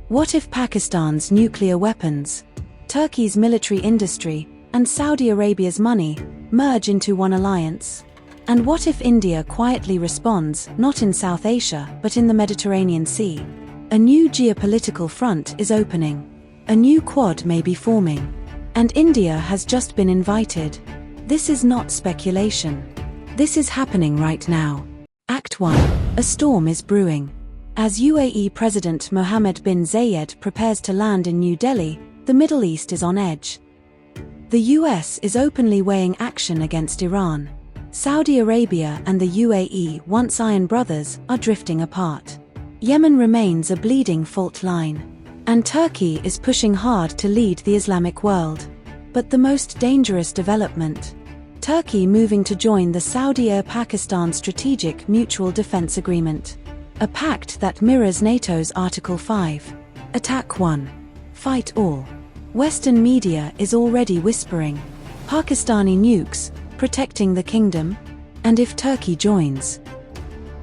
What if Pakistan's nuclear weapons, Turkey's military industry, and Saudi Arabia's money merge into one alliance? And what if India quietly responds, not in South Asia, but in the Mediterranean Sea? A new geopolitical front is opening. A new Quad may be forming. And India has just been invited. This is not speculation. This is happening right now. Act 1. A storm is brewing. As UAE President Mohammed bin Zayed prepares to land in New Delhi, the Middle East is on edge. The US is openly weighing action against Iran. Saudi Arabia and the UAE, once iron brothers, are drifting apart. Yemen remains a bleeding fault line. And Turkey is pushing hard to lead the Islamic world. But the most dangerous development: Turkey moving to join the Saudi-Pakistan Strategic Mutual Defense Agreement. A pact that mirrors NATO's Article 5. Attack 1. Fight all. Western media is already whispering. Pakistani nukes, protecting the kingdom? And if Turkey joins?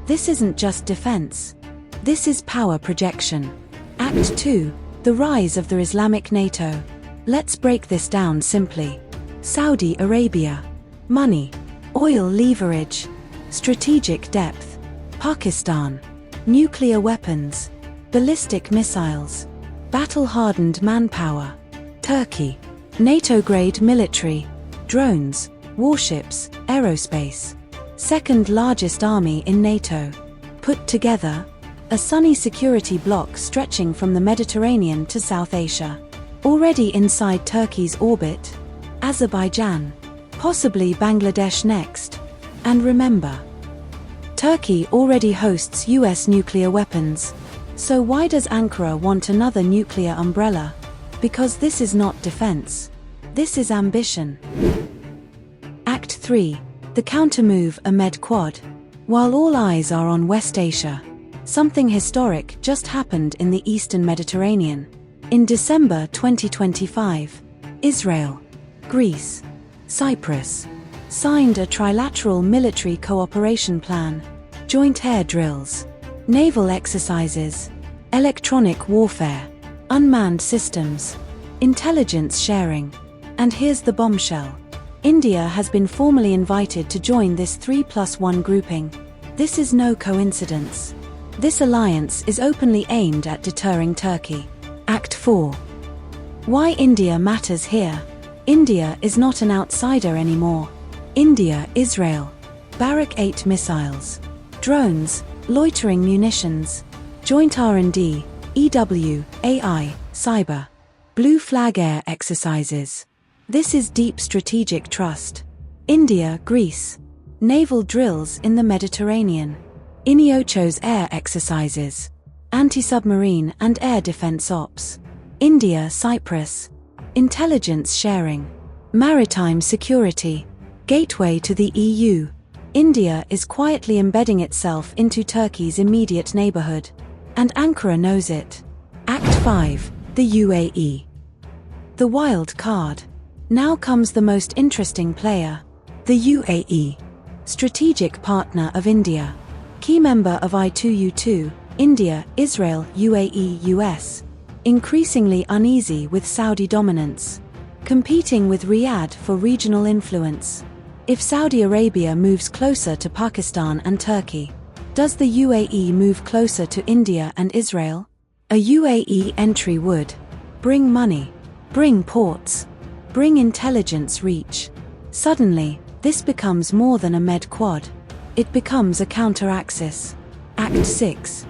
This isn't just defense. This is power projection. Act 2. The rise of the Islamic NATO. Let's break this down simply. Saudi Arabia. Money. Oil leverage. Strategic depth. Pakistan. Nuclear weapons. Ballistic missiles. Battle-hardened manpower. Turkey. NATO-grade military. Drones. Warships, aerospace. Second largest army in NATO. Put together, a sunny security bloc stretching from the Mediterranean to South Asia. Already inside Turkey's orbit, Azerbaijan, possibly Bangladesh next. And remember, Turkey already hosts US nuclear weapons. So why does Ankara want another nuclear umbrella? Because this is not defense. This is ambition. Act 3. The countermove amid Quad. While all eyes are on West Asia, something historic just happened in the Eastern Mediterranean. In December 2025, Israel, Greece, Cyprus signed a trilateral military cooperation plan. Joint air drills, naval exercises, electronic warfare, unmanned systems, intelligence sharing. And here's the bombshell. India has been formally invited to join this 3+1 grouping. This is no coincidence. This alliance is openly aimed at deterring Turkey. Act 4. Why India matters here. India is not an outsider anymore. India, Israel. Barak 8 missiles. Drones, loitering munitions. Joint R&D, EW, AI, cyber. Blue flag air exercises. This is deep strategic trust. India, Greece. Naval drills in the Mediterranean. Iniocho's air exercises. Anti-submarine and air defense ops. India, Cyprus. Intelligence sharing. Maritime security. Gateway to the EU. India is quietly embedding itself into Turkey's immediate neighborhood. And Ankara knows it. Act 5. The UAE. The wild card. Now comes the most interesting player. The UAE. Strategic partner of India. Key member of I2U2, India, Israel, UAE, US. Increasingly uneasy with Saudi dominance. Competing with Riyadh for regional influence. If Saudi Arabia moves closer to Pakistan and Turkey, does the UAE move closer to India and Israel? A UAE entry would bring money, bring ports, bring intelligence reach. Suddenly, this becomes more than a Med-Quad. It becomes a counter-axis. Act 6.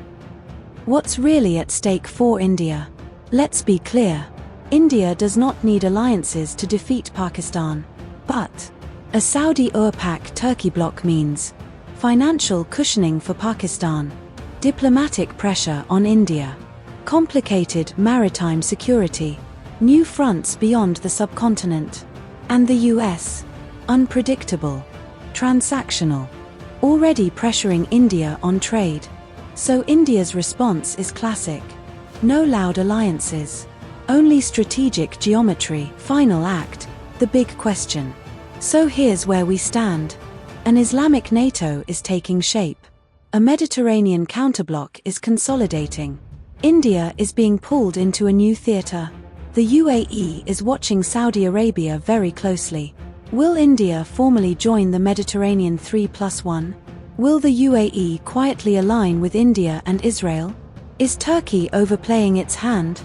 What's really at stake for India? Let's be clear. India does not need alliances to defeat Pakistan. But a Saudi-Turkey bloc means financial cushioning for Pakistan, diplomatic pressure on India, complicated maritime security, new fronts beyond the subcontinent, and the US, unpredictable, transactional, already pressuring India on trade. So India's response is classic. No loud alliances, only strategic geometry. Final act, the big question. So here's where we stand. An Islamic NATO is taking shape. A Mediterranean counterbloc is consolidating. India is being pulled into a new theater. The UAE is watching Saudi Arabia very closely. Will India formally join the Mediterranean 3+1? Will the UAE quietly align with India and Israel? Is Turkey overplaying its hand?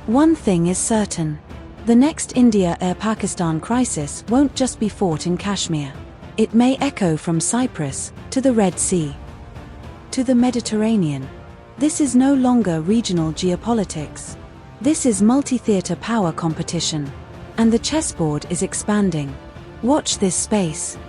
One thing is certain. The next India-Pakistan crisis won't just be fought in Kashmir. It may echo from Cyprus to the Red Sea to the Mediterranean. This is no longer regional geopolitics. This is multi-theater power competition. And the chessboard is expanding. Watch this space.